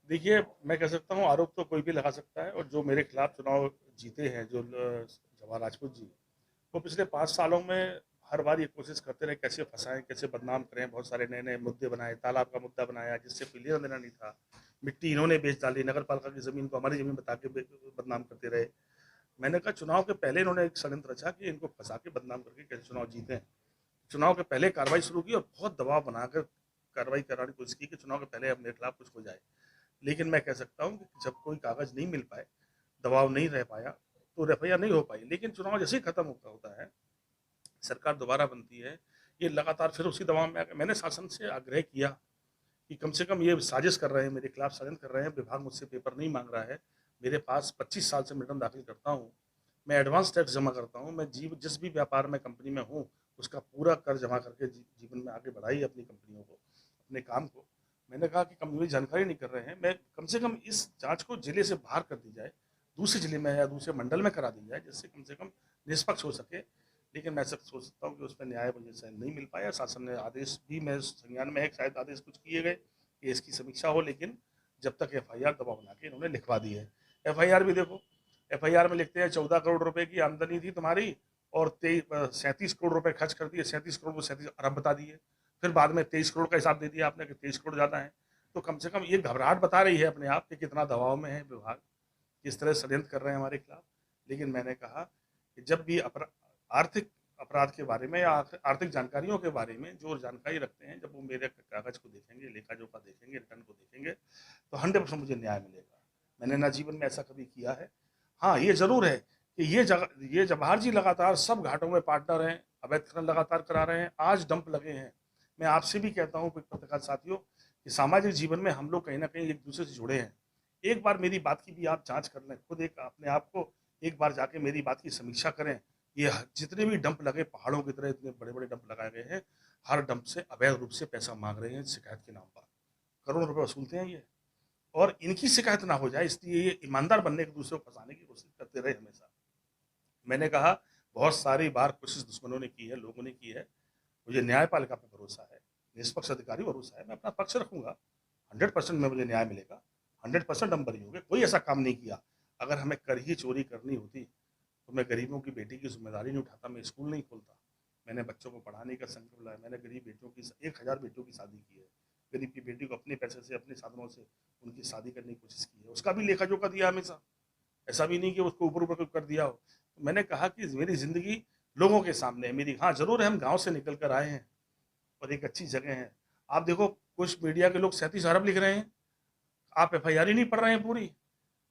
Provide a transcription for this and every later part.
देखिए, मैं कह सकता हूँ आरोप तो कोई भी लगा सकता है और जो मेरे खिलाफ चुनाव जीते हैं, जो जवाहर राजपूत जी, वो पिछले 5 सालों में हर बार ये कोशिश करते रहे कैसे फँसाएँ, कैसे बदनाम करें, बहुत सारे नए-नए मुद्दे बनाए, तालाब का मुद्दा बनाया जिससे कोई लेना-देना नहीं था। मिट्टी इन्होंने बेच डाली, नगर पालिका की ज़मीन को हमारी ज़मीन बता के बदनाम करते रहे। मैंने कहा चुनाव के पहले इन्होंने एक षड्यंत्र रचा कि इनको फँसा के बदनाम करके कैसे चुनाव जीतें। चुनाव के पहले कार्रवाई शुरू की और बहुत दबाव बनाकर कार्रवाई कराने की कोशिश की कि चुनाव के पहले अब मेरे खिलाफ कुछ हो जाए। लेकिन मैं कह सकता हूँ कि जब कोई कागज़ नहीं मिल पाए, दबाव नहीं रह पाया, तो एफआईआर नहीं हो पाई। लेकिन चुनाव जैसे ही खत्म होता होता है, सरकार दोबारा बनती है, ये लगातार फिर उसी दबाव में आके मैंने शासन से आग्रह किया कि कम से कम ये साजिश कर रहे हैं, मेरे खिलाफ षड्यंत्र कर रहे हैं, विभाग मुझसे पेपर नहीं माँग रहा है। मेरे पास 25 साल से मैं रिटर्न दाखिल करता हूँ, मैं एडवांस टैक्स जमा करता हूँ, मैं जिस भी व्यापार में कंपनी में हूँ, उसका पूरा कर जमा करके जीवन में आगे बढ़ाई अपनी कंपनियों को, अपने काम को। मैंने कहा कि कम मेरी जानकारी नहीं कर रहे हैं, मैं कम से कम इस जाँच को ज़िले से बाहर कर दी जाए, दूसरे ज़िले में या दूसरे मंडल में करा दी जाए, जिससे कम से कम निष्पक्ष हो सके। लेकिन मैं ऐसा सोचता हूँ कि उसमें न्याय मुझे शायद नहीं मिल पाया। शासन ने आदेश भी मैं संज्ञान में है, शायद आदेश कुछ किए गए कि इसकी समीक्षा हो, लेकिन जब तक एफआईआर दबाव बना के इन्होंने लिखवा दी है। एफआईआर भी देखो, एफआईआर में लिखते हैं 14 करोड़ रुपए की आमदनी थी तुम्हारी और 37 करोड़ रुपए खर्च कर दिए, 37 करोड़ को 37 अरब बता दिए। फिर बाद में 23 करोड़ का हिसाब दे दिया आपने कि 23 करोड़ ज़्यादा है। तो कम से कम ये घबराहट बता रही है अपने आप कि कितना दबाव में है विभाग, किस तरह षड्यंत्र कर रहे हैं हमारे खिलाफ। लेकिन मैंने कहा कि जब भी आर्थिक अपराध के बारे में या आर्थिक जानकारियों के बारे में जो जानकारी रखते हैं, जब वो मेरे कागज को देखेंगे, लेखा जोखा देखेंगे, रिटर्न को देखेंगे, तो 100% मुझे न्याय मिलेगा। मैंने ना जीवन में ऐसा कभी किया है। हाँ, ये ज़रूर है कि ये जवाहर जी लगातार सब घाटों में पार्टनर हैं, अवैध खनन लगातार करा रहे हैं, आज डंप लगे हैं। मैं आपसे भी कहता हूँ पत्रकार साथियों कि सामाजिक जीवन में हम लोग कहीं न कहीं एक दूसरे से जुड़े हैं। एक बार मेरी बात की भी आप जाँच कर लें, खुद एक अपने आप को एक बार जाके मेरी बात की समीक्षा करें। ये जितने भी डंप लगे पहाड़ों की तरह इतने बड़े-बड़े डंप लगाए गए हैं, हर डंप से अवैध रूप से पैसा माँग रहे हैं शिकायत के नाम पर। करोड़ों रुपए वसूलते हैं ये और इनकी शिकायत ना हो जाए इसलिए ये ईमानदार बनने एक दूसरे को फँसाने की कोशिश करते रहे हमेशा। मैंने कहा बहुत सारी बार कोशिश दुश्मनों ने की है, लोगों ने की है। मुझे न्यायपालिका पे भरोसा है, निष्पक्ष अधिकारी भरोसा है, मैं अपना पक्ष रखूँगा। 100% में मुझे न्याय मिलेगा, 100% हम बरी होंगे, कोई ऐसा काम नहीं किया। अगर हमें कर ही चोरी करनी होती, तो मैं गरीबों की बेटी की ज़िम्मेदारी नहीं उठाता, मैं स्कूल नहीं खोलता। मैंने बच्चों को पढ़ाने का संकल्प लाया, मैंने गरीब बेटियों की 1000 बेटियों की शादी की है। गरीब की बेटी को अपने पैसे से, अपने साधनों से उनकी शादी करने की कोशिश की है। उसका भी लेखा-जोखा दिया हमेशा। ऐसा भी नहीं कि उसको ऊपर-ऊपर कर दिया हो। तो मैंने कहा कि मेरी ज़िंदगी लोगों के सामने है मेरी हाँ, ज़रूर है हम गाँव से निकल कर आए हैं और एक अच्छी जगह है। आप देखो कुछ मीडिया के लोग 37 अरब लिख रहे हैं, आप एफआईआर ही नहीं पढ़ रहे हैं पूरी।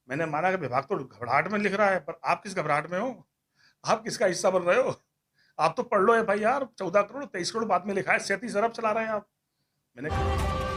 मैंने माना कि विभाग तो घबराहट में लिख रहा है, पर आप किस घबराहट में हो? आप किसका हिस्सा बन रहे हो? आप तो पढ़ लो एफआईआर 14 करोड़ 23 करोड़ बाद में लिखा है, 37 अरब चला रहे हैं आप। मैंने